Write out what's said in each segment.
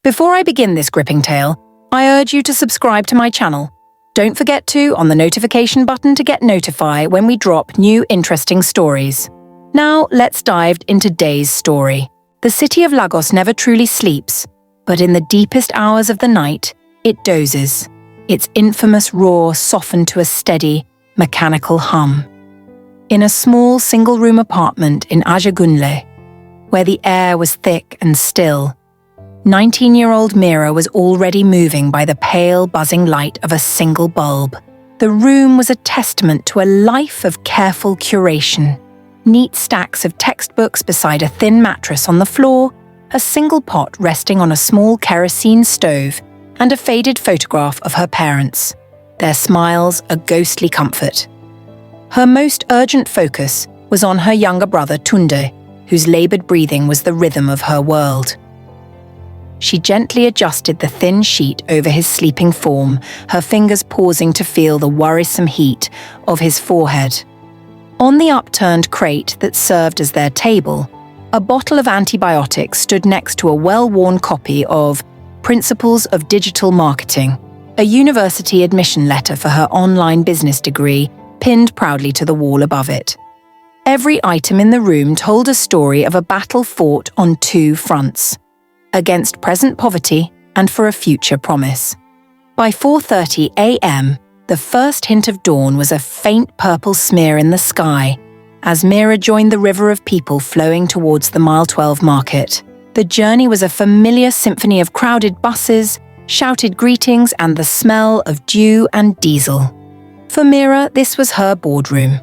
Before I begin this gripping tale, I urge you to subscribe to my channel. Don't forget to on the notification button to get notified when we drop new interesting stories. Now let's dive into today's story. The city of Lagos never truly sleeps, but in the deepest hours of the night, it dozes, its infamous roar softened to a steady, mechanical hum. In a small single-room apartment in Ajegunle, where the air was thick and still, 19-year-old Mira was already moving by the pale, buzzing light of a single bulb. The room was a testament to a life of careful curation. Neat stacks of textbooks beside a thin mattress on the floor, a single pot resting on a small kerosene stove, and a faded photograph of her parents, their smiles a ghostly comfort. Her most urgent focus was on her younger brother Tunde, whose laboured breathing was the rhythm of her world. She gently adjusted the thin sheet over his sleeping form, her fingers pausing to feel the worrisome heat of his forehead. On the upturned crate that served as their table, a bottle of antibiotics stood next to a well-worn copy of Principles of Digital Marketing, a university admission letter for her online business degree, pinned proudly to the wall above it. Every item in the room told a story of a battle fought on two fronts: against present poverty and for a future promise. By 4:30 a.m., the first hint of dawn was a faint purple smear in the sky as Mira joined the river of people flowing towards the Mile 12 market. The journey was a familiar symphony of crowded buses, shouted greetings, and the smell of dew and diesel. For Mira, this was her boardroom.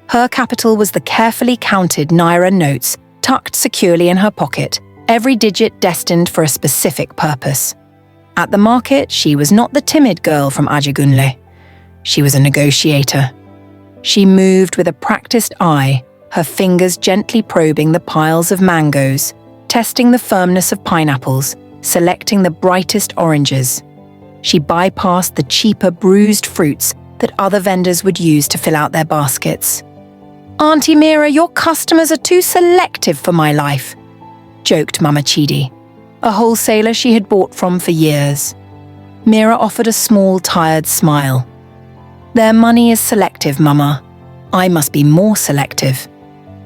Her capital was the carefully counted Naira notes tucked securely in her pocket, every digit destined for a specific purpose. At the market, she was not the timid girl from Ajegunle. She was a negotiator. She moved with a practiced eye, her fingers gently probing the piles of mangoes, testing the firmness of pineapples, selecting the brightest oranges. She bypassed the cheaper bruised fruits that other vendors would use to fill out their baskets. "Auntie Mira, your customers are too selective for my life," joked Mama Chidi, a wholesaler she had bought from for years. Mira offered a small, tired smile. "Their money is selective, Mama. I must be more selective."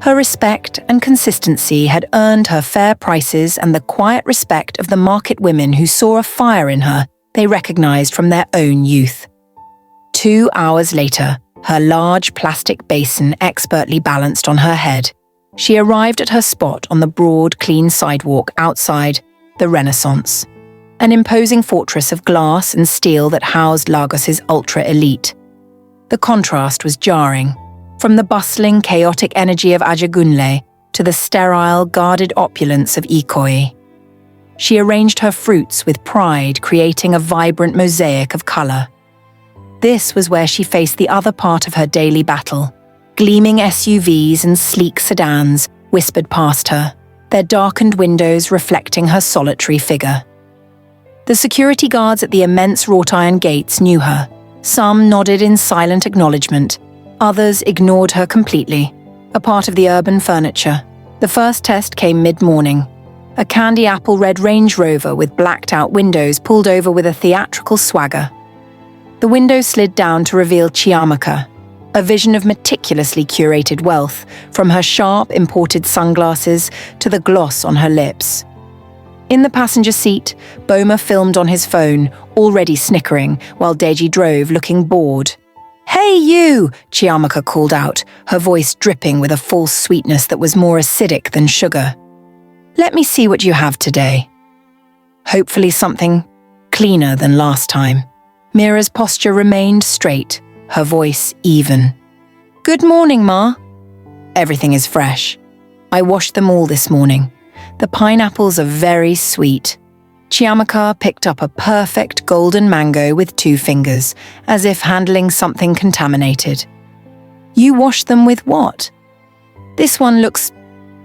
Her respect and consistency had earned her fair prices and the quiet respect of the market women who saw a fire in her they recognized from their own youth. 2 hours later, her large plastic basin expertly balanced on her head, she arrived at her spot on the broad, clean sidewalk outside the Renaissance, an imposing fortress of glass and steel that housed Lagos's ultra-elite. The contrast was jarring, from the bustling, chaotic energy of Ajegunle to the sterile, guarded opulence of Ikoyi. She arranged her fruits with pride, creating a vibrant mosaic of colour. This was where she faced the other part of her daily battle. Gleaming SUVs and sleek sedans whispered past her, their darkened windows reflecting her solitary figure. The security guards at the immense wrought-iron gates knew her. Some nodded in silent acknowledgement, others ignored her completely, a part of the urban furniture. The first test came mid-morning. A candy apple red Range Rover with blacked-out windows pulled over with a theatrical swagger. The window slid down to reveal Chiamaka, a vision of meticulously curated wealth, from her sharp, imported sunglasses to the gloss on her lips. In the passenger seat, Boma filmed on his phone, already snickering, while Deji drove, looking bored. "Hey you!" Chiamaka called out, her voice dripping with a false sweetness that was more acidic than sugar. "Let me see what you have today." Hopefully something cleaner than last time. Mira's posture remained straight, her voice even. "Good morning, Ma." "Everything is fresh. I washed them all this morning. The pineapples are very sweet." Chiamaka picked up a perfect golden mango with 2 fingers, as if handling something contaminated. "You washed them with what?" "This one looks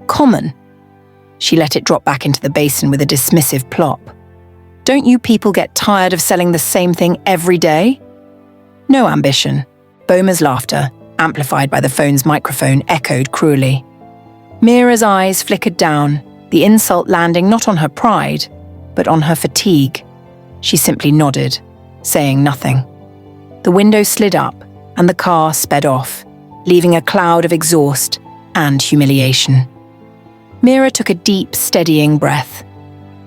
common." She let it drop back into the basin with a dismissive plop. "Don't you people get tired of selling the same thing every day?" "No ambition." Boma's laughter, amplified by the phone's microphone, echoed cruelly. Mira's eyes flickered down, the insult landing not on her pride, but on her fatigue, she simply nodded, saying nothing. The window slid up, and the car sped off, leaving a cloud of exhaust and humiliation. Mira took a deep, steadying breath.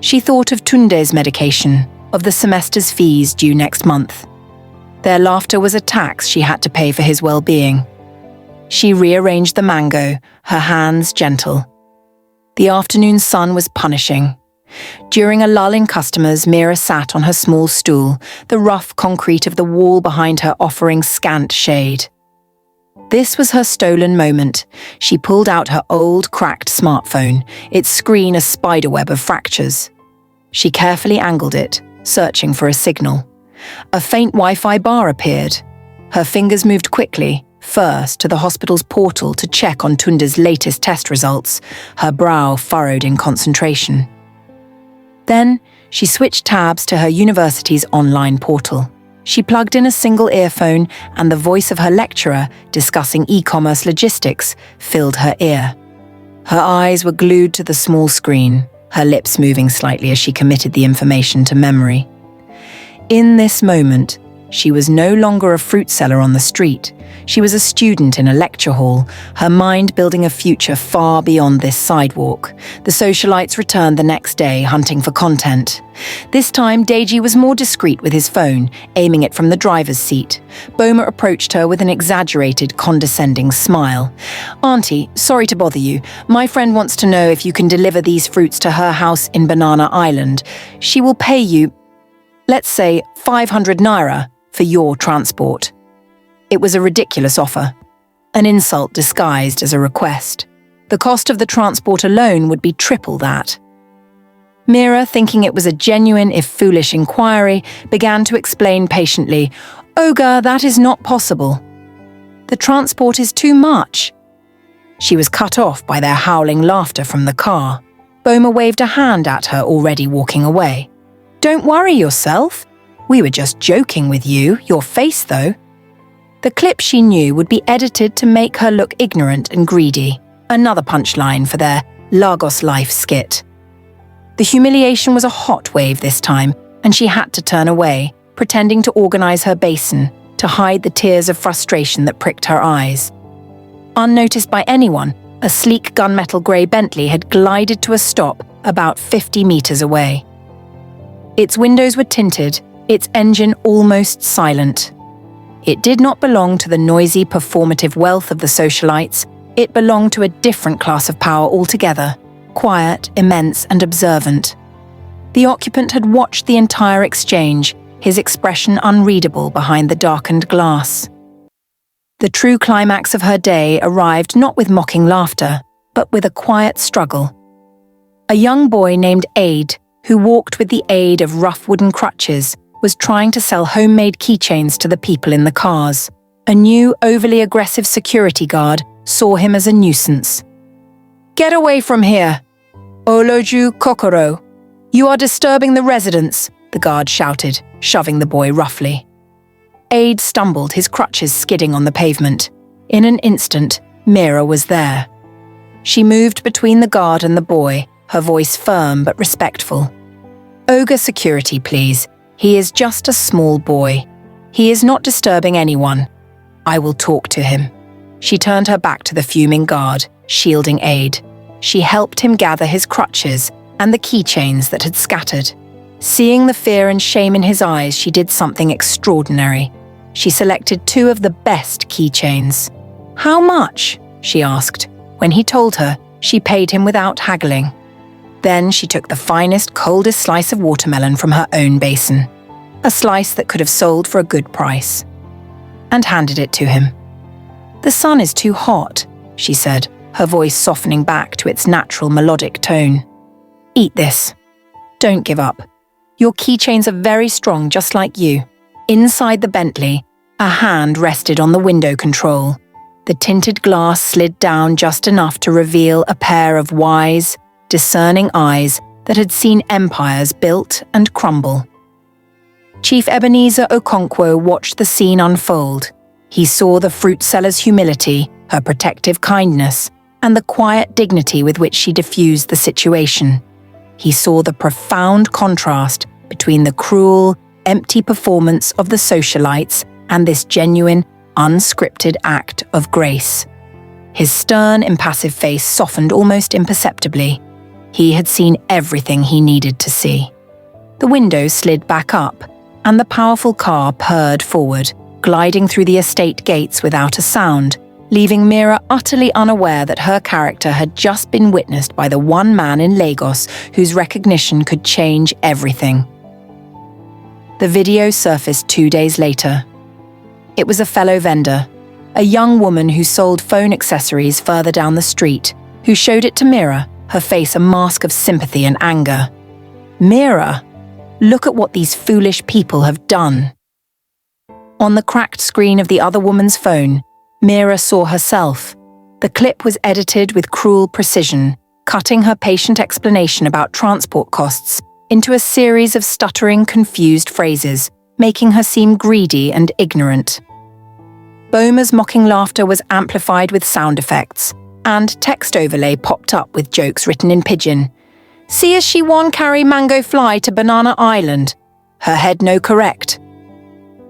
She thought of Tunde's medication, of the semester's fees due next month. Their laughter was a tax she had to pay for his well-being. She rearranged the mango, her hands gentle. The afternoon sun was punishing. During a lull in customers, Mira sat on her small stool, the rough concrete of the wall behind her offering scant shade. This was her stolen moment. She pulled out her old, cracked smartphone, its screen a spiderweb of fractures. She carefully angled it, searching for a signal. A faint Wi-Fi bar appeared. Her fingers moved quickly, first to the hospital's portal to check on Tunde's latest test results, her brow furrowed in concentration. Then, she switched tabs to her university's online portal. She plugged in a single earphone, and the voice of her lecturer, discussing e-commerce logistics, filled her ear. Her eyes were glued to the small screen, her lips moving slightly as she committed the information to memory. In this moment, she was no longer a fruit seller on the street. She was a student in a lecture hall, her mind building a future far beyond this sidewalk. The socialites returned the next day, hunting for content. This time, Deji was more discreet with his phone, aiming it from the driver's seat. Boma approached her with an exaggerated, condescending smile. "Auntie, sorry to bother you. My friend wants to know if you can deliver these fruits to her house in Banana Island. She will pay you, let's say, 500 naira for your transport." It was a ridiculous offer, an insult disguised as a request. The cost of the transport alone would be triple that. Mira, thinking it was a genuine if foolish inquiry, began to explain patiently, "Oga, that is not possible. The transport is too much." She was cut off by their howling laughter from the car. Boma waved a hand at her, already walking away. "Don't worry yourself. We were just joking with you, your face though." The clip she knew would be edited to make her look ignorant and greedy. Another punchline for their Lagos Life skit. The humiliation was a hot wave this time, and she had to turn away, pretending to organize her basin, to hide the tears of frustration that pricked her eyes. Unnoticed by anyone, a sleek gunmetal grey Bentley had glided to a stop about 50 meters away. Its windows were tinted, its engine almost silent. It did not belong to the noisy, performative wealth of the socialites. It belonged to a different class of power altogether, quiet, immense, and observant. The occupant had watched the entire exchange, his expression unreadable behind the darkened glass. The true climax of her day arrived not with mocking laughter, but with a quiet struggle. A young boy named Aid, who walked with the aid of rough wooden crutches, was trying to sell homemade keychains to the people in the cars. A new, overly aggressive security guard saw him as a nuisance. "Get away from here! Oloju Kokoro! You are disturbing the residents," the guard shouted, shoving the boy roughly. Aid stumbled, his crutches skidding on the pavement. In an instant, Mira was there. She moved between the guard and the boy, her voice firm but respectful. "Ogre security, please. He is just a small boy. He is not disturbing anyone. I will talk to him." She turned her back to the fuming guard, shielding Aid. She helped him gather his crutches and the keychains that had scattered. Seeing the fear and shame in his eyes, she did something extraordinary. She selected 2 of the best keychains. "How much?" she asked. When he told her, she paid him without haggling. Then she took the finest, coldest slice of watermelon from her own basin, a slice that could have sold for a good price, and handed it to him. "The sun is too hot," she said, her voice softening back to its natural melodic tone. "Eat this. Don't give up. Your keychains are very strong, just like you." Inside the Bentley, a hand rested on the window control. The tinted glass slid down just enough to reveal a pair of wise, discerning eyes that had seen empires built and crumble. Chief Ebenezer Okonkwo watched the scene unfold. He saw the fruit seller's humility, her protective kindness, and the quiet dignity with which she diffused the situation. he saw the profound contrast between the cruel, empty performance of the socialites and this genuine, unscripted act of grace. His stern, impassive face softened almost imperceptibly. He had seen everything he needed to see. The window slid back up, and the powerful car purred forward, gliding through the estate gates without a sound, leaving Mira utterly unaware that her character had just been witnessed by the one man in Lagos whose recognition could change everything. The video surfaced 2 days later. It was a fellow vendor, a young woman who sold phone accessories further down the street, who showed it to Mira, her face a mask of sympathy and anger. "Mira, look at what these foolish people have done." On the cracked screen of the other woman's phone, Mira saw herself. The clip was edited with cruel precision, cutting her patient explanation about transport costs into a series of stuttering, confused phrases, making her seem greedy and ignorant. Boma's mocking laughter was amplified with sound effects, and text overlay popped up with jokes written in pidgin. "See as she wan carry mango fly to Banana Island. Her head no correct."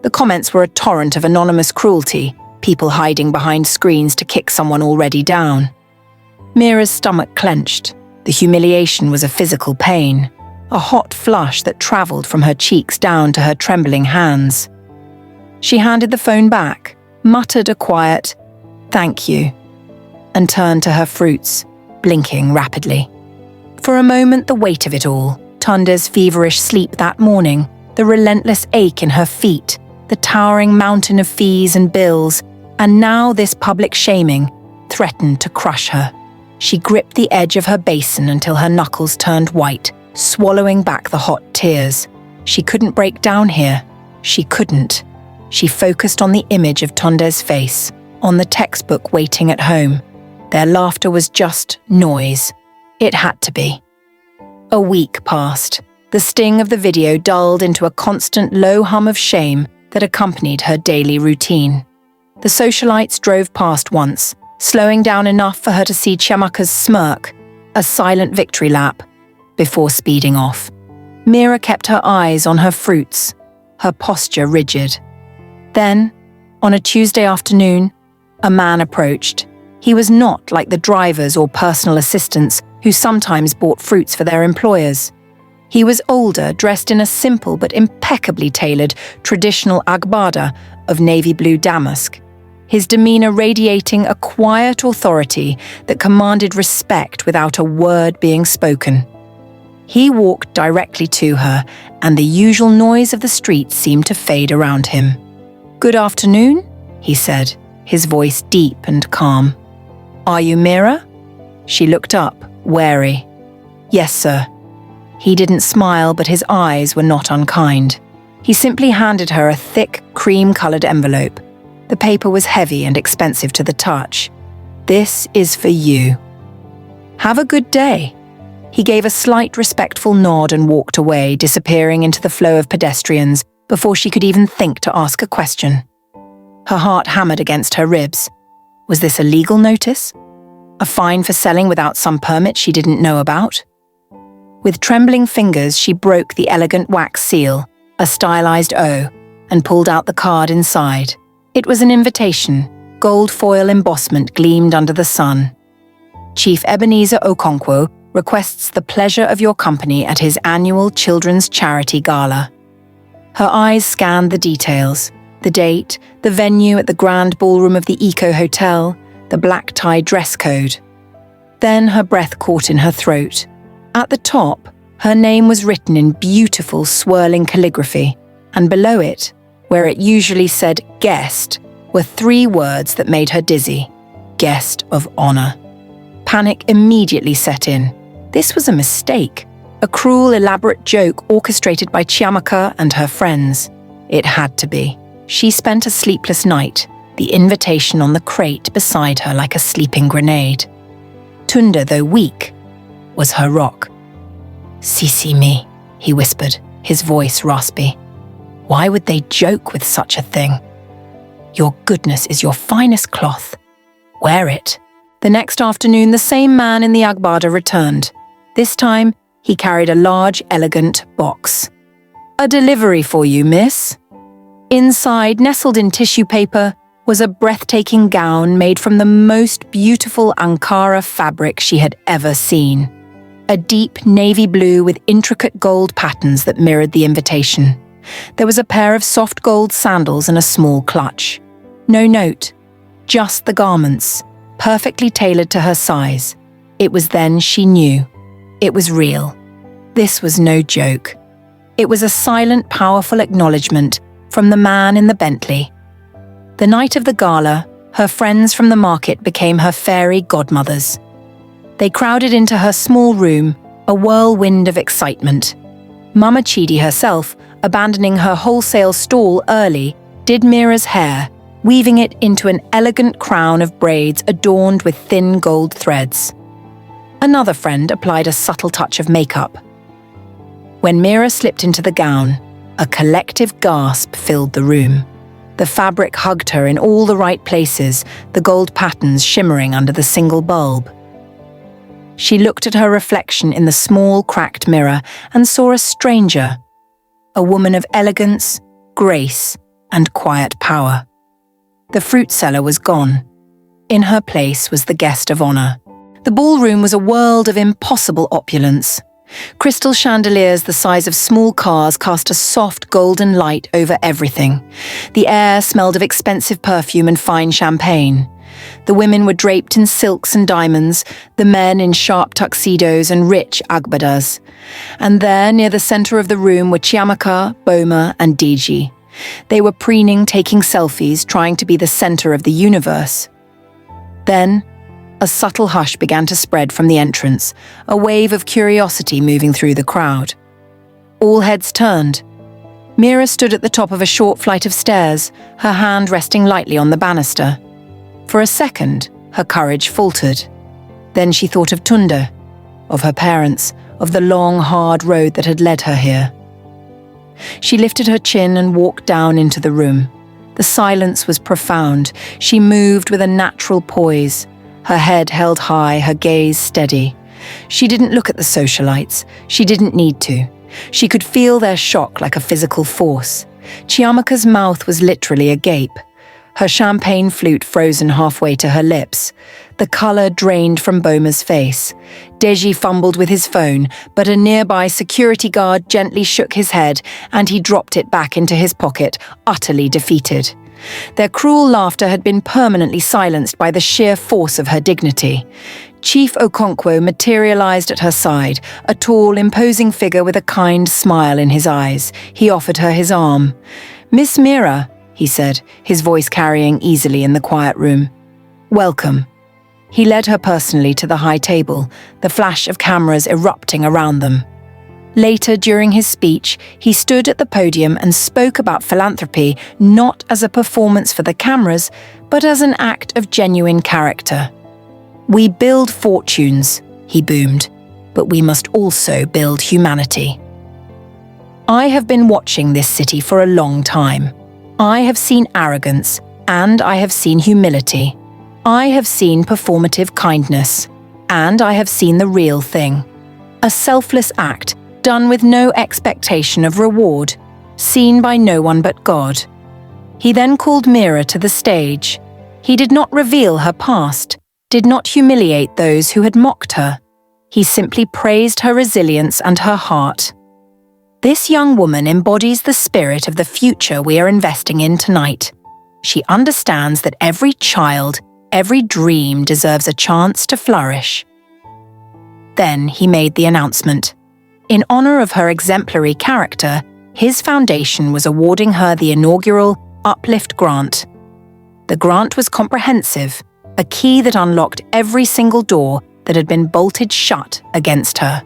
The comments were a torrent of anonymous cruelty, people hiding behind screens to kick someone already down. Mira's stomach clenched. The humiliation was a physical pain, a hot flush that travelled from her cheeks down to her trembling hands. She handed the phone back, muttered a quiet, "Thank you," and turned to her fruits, blinking rapidly. For a moment, the weight of it all, Tunde's feverish sleep that morning, the relentless ache in her feet, the towering mountain of fees and bills, and now this public shaming, threatened to crush her. She gripped the edge of her basin until her knuckles turned white, swallowing back the hot tears. She couldn't break down here. She couldn't. She focused on the image of Tunde's face, on the textbook waiting at home. Their laughter was just noise. It had to be. A week passed. The sting of the video dulled into a constant low hum of shame that accompanied her daily routine. The socialites drove past once, slowing down enough for her to see Chiamaka's smirk, a silent victory lap, before speeding off. Mira kept her eyes on her fruits, her posture rigid. Then, on a Tuesday afternoon, a man approached. He was not like the drivers or personal assistants who sometimes bought fruits for their employers. He was older, dressed in a simple but impeccably tailored traditional agbada of navy blue damask, his demeanor radiating a quiet authority that commanded respect without a word being spoken. He walked directly to her, and the usual noise of the street seemed to fade around him. "Good afternoon," he said, his voice deep and calm. "Are you Mira?" She looked up, wary. "Yes, sir." He didn't smile, but his eyes were not unkind. He simply handed her a thick, cream-coloured envelope. The paper was heavy and expensive to the touch. "This is for you. Have a good day." He gave a slight respectful nod and walked away, disappearing into the flow of pedestrians before she could even think to ask a question. Her heart hammered against her ribs. Was this a legal notice? A fine for selling without some permit she didn't know about? With trembling fingers, she broke the elegant wax seal, a stylized O, and pulled out the card inside. It was an invitation. Gold foil embossment gleamed under the sun. Chief Ebenezer Okonkwo requests the pleasure of your company at his annual Children's Charity Gala. Her eyes scanned the details, the date, the venue at the grand ballroom of the Eco Hotel, the black tie dress code. Then her breath caught in her throat. At the top, her name was written in beautiful swirling calligraphy, and below it, where it usually said guest, were 3 words that made her dizzy: guest of honor. Panic immediately set in. This was a mistake, a cruel, elaborate joke orchestrated by Chiamaka and her friends. It had to be. She spent a sleepless night, the invitation on the crate beside her like a sleeping grenade. Tunde, though weak, was her rock. "Sisi me," he whispered, his voice raspy. "Why would they joke with such a thing? Your goodness is your finest cloth. Wear it." The next afternoon, the same man in the agbada returned. This time, He carried a large, elegant box. "A delivery for you, miss." Inside, nestled in tissue paper, was a breathtaking gown made from the most beautiful Ankara fabric she had ever seen. A deep navy blue with intricate gold patterns that mirrored the invitation. There was a pair of soft gold sandals and a small clutch. No note, just the garments, perfectly tailored to her size. It was then she knew. It was real. This was no joke. It was a silent, powerful acknowledgement from the man in the Bentley. The night of the gala, her friends from the market became her fairy godmothers. They crowded into her small room, a whirlwind of excitement. Mama Chidi herself, abandoning her wholesale stall early, did Mira's hair, weaving it into an elegant crown of braids adorned with thin gold threads. Another friend applied a subtle touch of makeup. When Mira slipped into the gown, a collective gasp filled the room. The fabric hugged her in all the right places, the gold patterns shimmering under the single bulb. She looked at her reflection in the small, cracked mirror and saw a stranger, a woman of elegance, grace, and quiet power. The fruit seller was gone. In her place was the guest of honor. The ballroom was a world of impossible opulence. Crystal chandeliers the size of small cars cast a soft golden light over everything. The air smelled of expensive perfume and fine champagne. The women were draped in silks and diamonds, the men in sharp tuxedos and rich agbadas. And there, near the center of the room, were Chiamaka, Boma, and Diji. They were preening, taking selfies, trying to be the center of the universe. Then, a subtle hush began to spread from the entrance, a wave of curiosity moving through the crowd. All heads turned. Mira stood at the top of a short flight of stairs, her hand resting lightly on the banister. For a second, her courage faltered. Then she thought of Tunda, of her parents, of the long, hard road that had led her here. She lifted her chin and walked down into the room. The silence was profound. She moved with a natural poise, her head held high, her gaze steady. She didn't look at the socialites. She didn't need to. She could feel their shock like a physical force. Chiamaka's mouth was literally agape, her champagne flute frozen halfway to her lips. The color drained from Boma's face. Deji fumbled with his phone, but a nearby security guard gently shook his head and he dropped it back into his pocket, utterly defeated. Their cruel laughter had been permanently silenced by the sheer force of her dignity. Chief Okonkwo materialized at her side, a tall, imposing figure with a kind smile in his eyes. He offered her his arm. "Miss Mira," he said, his voice carrying easily in the quiet room. "Welcome." He led her personally to the high table, the flash of cameras erupting around them. Later, during his speech, he stood at the podium and spoke about philanthropy not as a performance for the cameras, but as an act of genuine character. "We build fortunes," he boomed, "but we must also build humanity." I have been watching this city for a long time. I have seen arrogance, and I have seen humility. I have seen performative kindness, and I have seen the real thing. A selfless act, done with no expectation of reward, seen by no one but God. He then called Mira to the stage. He did not reveal her past, did not humiliate those who had mocked her. He simply praised her resilience and her heart. This young woman embodies the spirit of the future we are investing in tonight. She understands that every child, every dream deserves a chance to flourish. Then he made the announcement. In honor of her exemplary character, his foundation was awarding her the inaugural Uplift Grant. The grant was comprehensive, a key that unlocked every single door that had been bolted shut against her.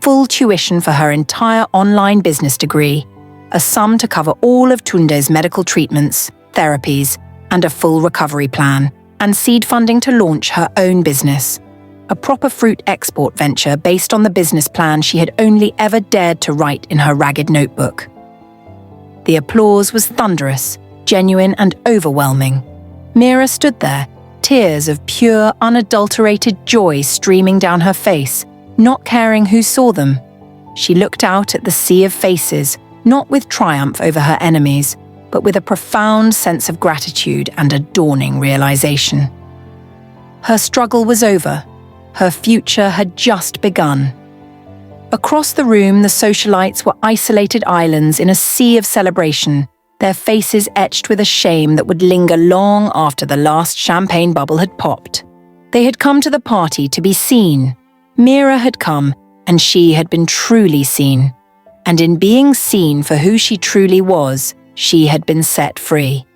Full tuition for her entire online business degree, a sum to cover all of Tunde's medical treatments, therapies, and a full recovery plan, and seed funding to launch her own business. A proper fruit export venture based on the business plan she had only ever dared to write in her ragged notebook. The applause was thunderous, genuine and overwhelming. Mira stood there, tears of pure, unadulterated joy streaming down her face, not caring who saw them. she looked out at the sea of faces, not with triumph over her enemies, but with a profound sense of gratitude and a dawning realization. Her struggle was over. Her future had just begun. Across the room, the socialites were isolated islands in a sea of celebration, their faces etched with a shame that would linger long after the last champagne bubble had popped. They had come to the party to be seen. Mira had come, and she had been truly seen. And in being seen for who she truly was, she had been set free.